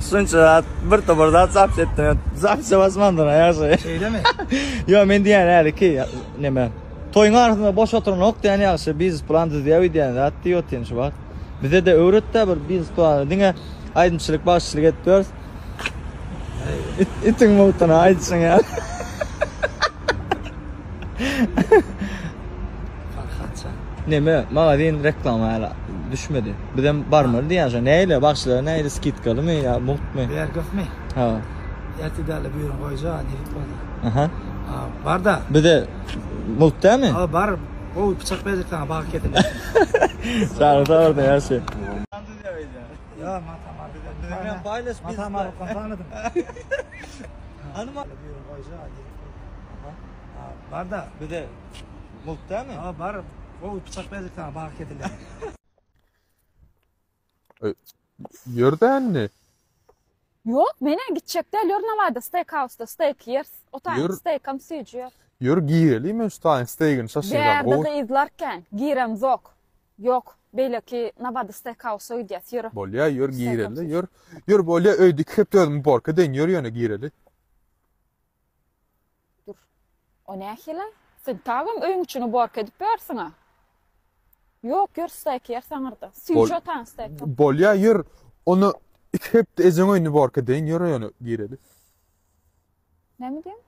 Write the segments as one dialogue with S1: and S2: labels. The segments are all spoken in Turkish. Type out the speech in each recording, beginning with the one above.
S1: Şunça bir toparda zap ettim. Zap basmandan ayağı.
S2: Şeyde mi?
S1: Yo men diyen hali ki neme. Toyun arasında boş oturan ok diyen yaxşı biz plan düzüyor diyen de diyor diyen şu bak. Bize de öğretti bir biz plan dinge aydınçılık başçılık ediyoruz. İtin mutuna aydın ya. Neme mağazin reklam hala düşmedi. Bir de var mı diyen neyle başlar neyle skitkalı mı ya mut mu?
S2: Yer göf mi?
S1: Ha.
S2: Yatidale buyurun koyca hadi.
S1: Aha.
S2: Var da.
S1: Bir de mut değil mi?
S2: Var. O bıçak bezikten bak ketin.
S1: Sağ ol orada her şey.
S2: Ya matama bir de.
S1: Ben paylaş biz.
S2: Matama anladım.
S1: Hanım
S2: buyurun koyca hadi. Var da.
S1: bir de mut değil mi?
S2: Var. O bıçak bezikten bak ketin.
S3: Yürden mi?
S4: Yok, mene gidecekler. Lörnavada steakhouse'da steak yeriz. O tane steak'ım suyucuyor.
S3: Yür gireli mi üstüne steak'in şaşıracağım.
S4: Berdi izlerken girem yok. Yok. Belki Navada steakhouse'a gidiyoruz. Yürü.
S3: Bolya yür gireli. Yür bolya öydük hep dördüm borka den yür yöne gireli.
S4: Dur. O ne hile? Sen tağım öyün içini borka edip versin ha. Yok, yür steak yersen orada. Suyucuyor tane steak.
S3: Bolya yür onu hep de ezen oyunu borka den yür yöne gireli.
S4: Ne mi diyeyim?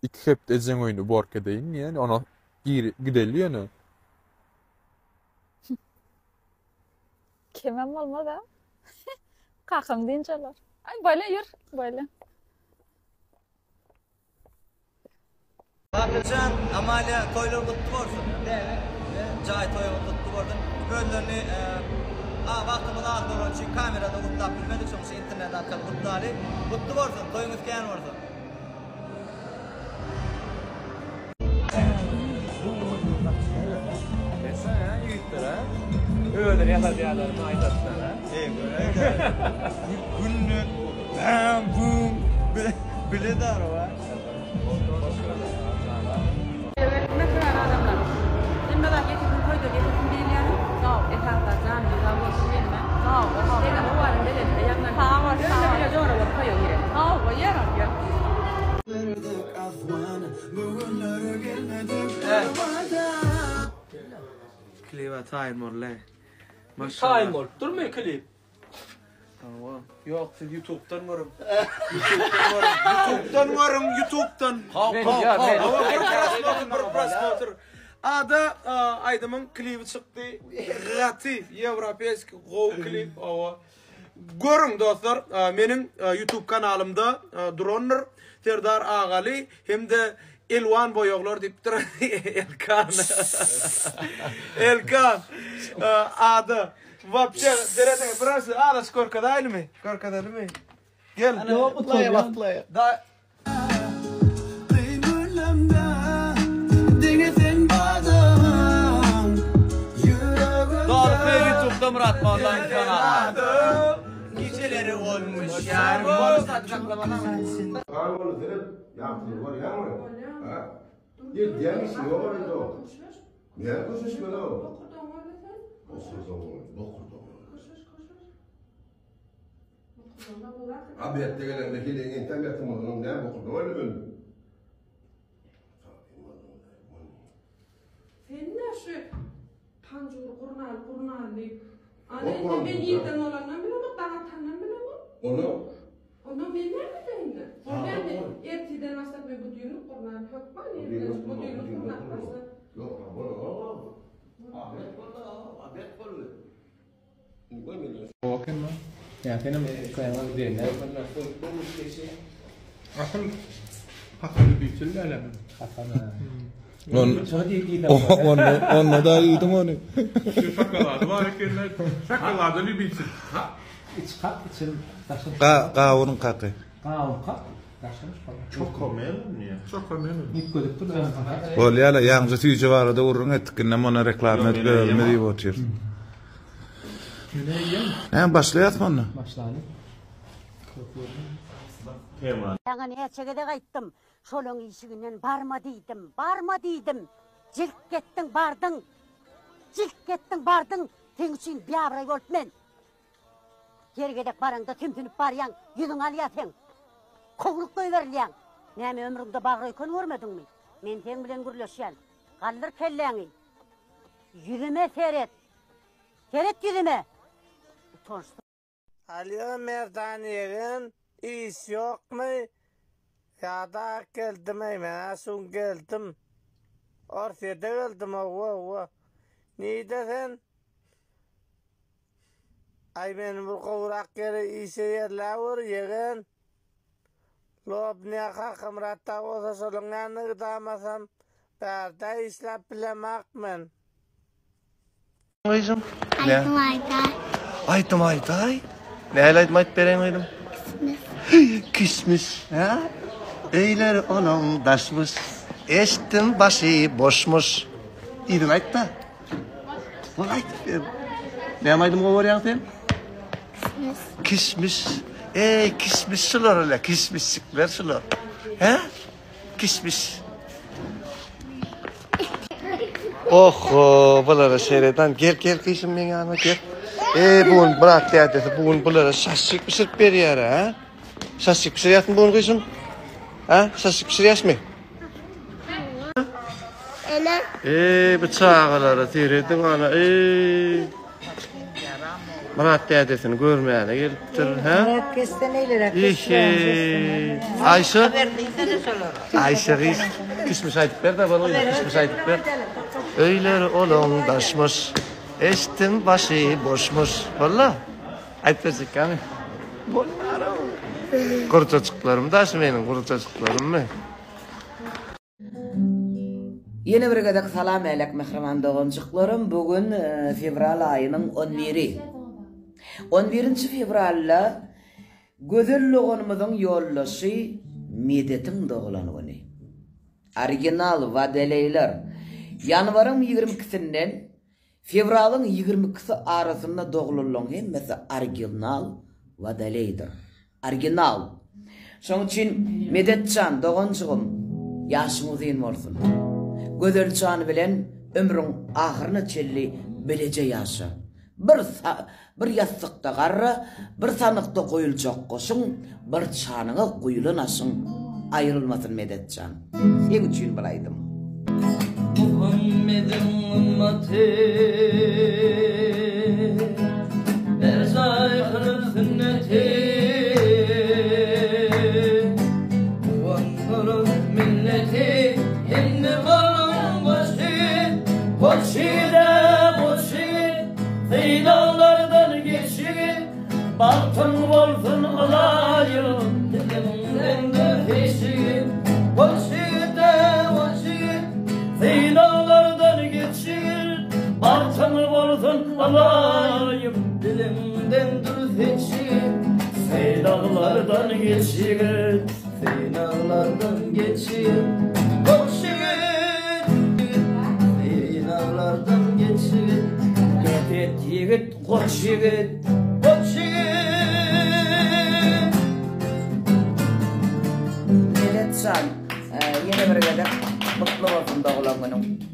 S3: İki hep de ezen oyunu borka den yani ona gideli yöne.
S4: Kemem olmadı. Kakım deyinceler. Ay böyle yür. Böyle.
S1: Bakırcan Amalya toyları tuttu olsun. Cay toyları tuttu olsun. Böylelerini vaktimiz az doğru için kamerada kutlap bilmedik sonuçta internet arkalı kutları. Kutlu olsun, toyumuz keyin olsun. Mesela yiğitler ha. Öyle yaşayanların aydatlar ha. Günlük bam bum bile dar o ha.
S5: Ne kadar adamlar. Şimdi ben getirdim koydu getirdim bir yani. Sağ ol. Etrafta can güzel olsun yerine. Sağ ol. Şeyden o var ne dedi. Yandan. Sağ ol. Sağ ol. Öyle doğru var koyuyor yere. Sağ ol. O yer al ya.
S1: Kliva Taymor'le.
S6: Taymor. Durmuyor klip.
S1: Tamam. Yok siz YouTube'dan varım.
S6: YouTube'dan varım, YouTube'dan. Просмотр. Ada aydımın klibi çıktı. Relatif Европейский Go klip. Görün dostlar, benim YouTube kanalımda Droner Serdar Ağali hem de Elvan Boyoglar deyip duran Elkan adı вообще derede burası ağlaş korkadaylı mı? Korkadaylı mı? Gel.
S1: Playa.
S6: Da
S1: Doğru YouTube'da Murat Moğol'dan kanalı. Geceleri olmuş yani.
S7: Karmalı serip yaptı var ya mı? Ha? Bir diğer şey yok orada. Ne konuşmuyor o? Abi ette gelen de hile internetim onun ne bokudu öyle mi?
S5: Sen ne şu pancur kurnal deyip. Anne ben yerden olandan bile bak dağıtandan bile bak. Onu ben nerede deyinle? Ben de ertiden asla bu düğünü kurnal hökman yerden bu düğünü kurnal asla.
S7: Yok bunu. Ahmet kolla.
S8: Bakın mı? Ya benim koyamam değil. Akıl haklı bir türlü öyle mi?
S3: Onunla da iyiydim onu.
S8: Şakalardı var ekenler. Şakalardı bir bitir.
S2: İç kap için taşın.
S1: Kavurun kakı.
S2: Kavun kap. Taşın.
S8: Çok komel mi ya? Çok komel mi?
S2: İlk gördük dur.
S3: Bolya yalnızca tüyücü var da urun ettik. Ne ona reklam et görülme diye oturuyor. Ne başlayat mı onu?
S2: Başlayalım.
S9: Sana neçegede kayıttım. Şolun işiğinden barma deydim. Cilk kettin bardın. Sen için bir abray olup men. Gergedek baranda tümtünüp baryan, yüzün alıyatın. Kovluk doyuverliyan. Näme ömrüňde bagry kön görmedingmi? Men sen bilen gürleşýän. Galdyr kelläňi. Yüzüme seyret. Seyret yüzüme.
S2: Alo Merdaniye'nin iş yok mu? Ya da geldim ben asun geldim. Ortada geldim o. Neydi sen? Ay benim bu kovrak yeri işe yerler yegen. Lobnya kakımratta olsa solunganı gıdamasam berda işlep bilemek
S10: Aydım aytay. Näle aytmayıp beren oydım? Kismis. Ha? Eyler onun daşmış. Estin başı boşmuş. İdin ayt da. Bol ayt. Ne aydım o varyan sen? Kismis. Kismis sular öyle. Kismislikler sular. Ha? Kismis. Bulara seyreden. Gel kışım men yanıma gel. Bugün bırak diyadesi. Bugün bulara şaşık pişirip berýär ha? Şaşık pişirýärsiň bugün kışım? Ha? Şaşık pişirýäsmi? Ana. Bıçağlara seyreden ana. Bırak diyadesini görmeyene gelipdir ha?
S11: Bırak kesten eylere.
S10: Ayşe. Ayşe kız. Kismis aytıp ber de bana oyna. Kismis aytıp ber. Öyler olun daşmış. Estin başı boşmuş. Valla. Ayıp versek yani. Bunlar o. Kuru çocuklarım daş benim kuru çocuklarım mı?
S12: Yeni bir gedek salam elek mehriman doğancıklarım. Bugün fevral ayının 11'i. 11. fevral'la gözelliğimizin yollaşı Medet'in doğulanıgını. Original vadeleyler. Yanvarın 22'sinden fevralın 22'si arasında doğulanılan hemmesi original vadeleydir. Original. Şoň için Medetcan doğancığım yaşımız ýen bolsun. Gözelçan bilen ömrüň ahyryna çelli belece yaşa. Bir yastıkta garra, bir sanıkta koyulacak koşun, bir çanığa koyulanasın, ayrılmasın Medetcan. Sen üçün bilaydım.
S13: Muhammed'in ümmeti Berzay kılıp sünneti Kuvanların milleti Hindi kalın başı Feydalardan geçir Baktın olsun alayım Dilimden de peşir Başı Feydalardan geçir Baktın olsun alayım Dilimden dur peşir Feydalardan geçir Feydalardan geçir Feydalardan geçir Yigit, koç yigit, koç yigit.
S12: Medetcan, yeni bir gedek mutlu olsun doğulan günüm.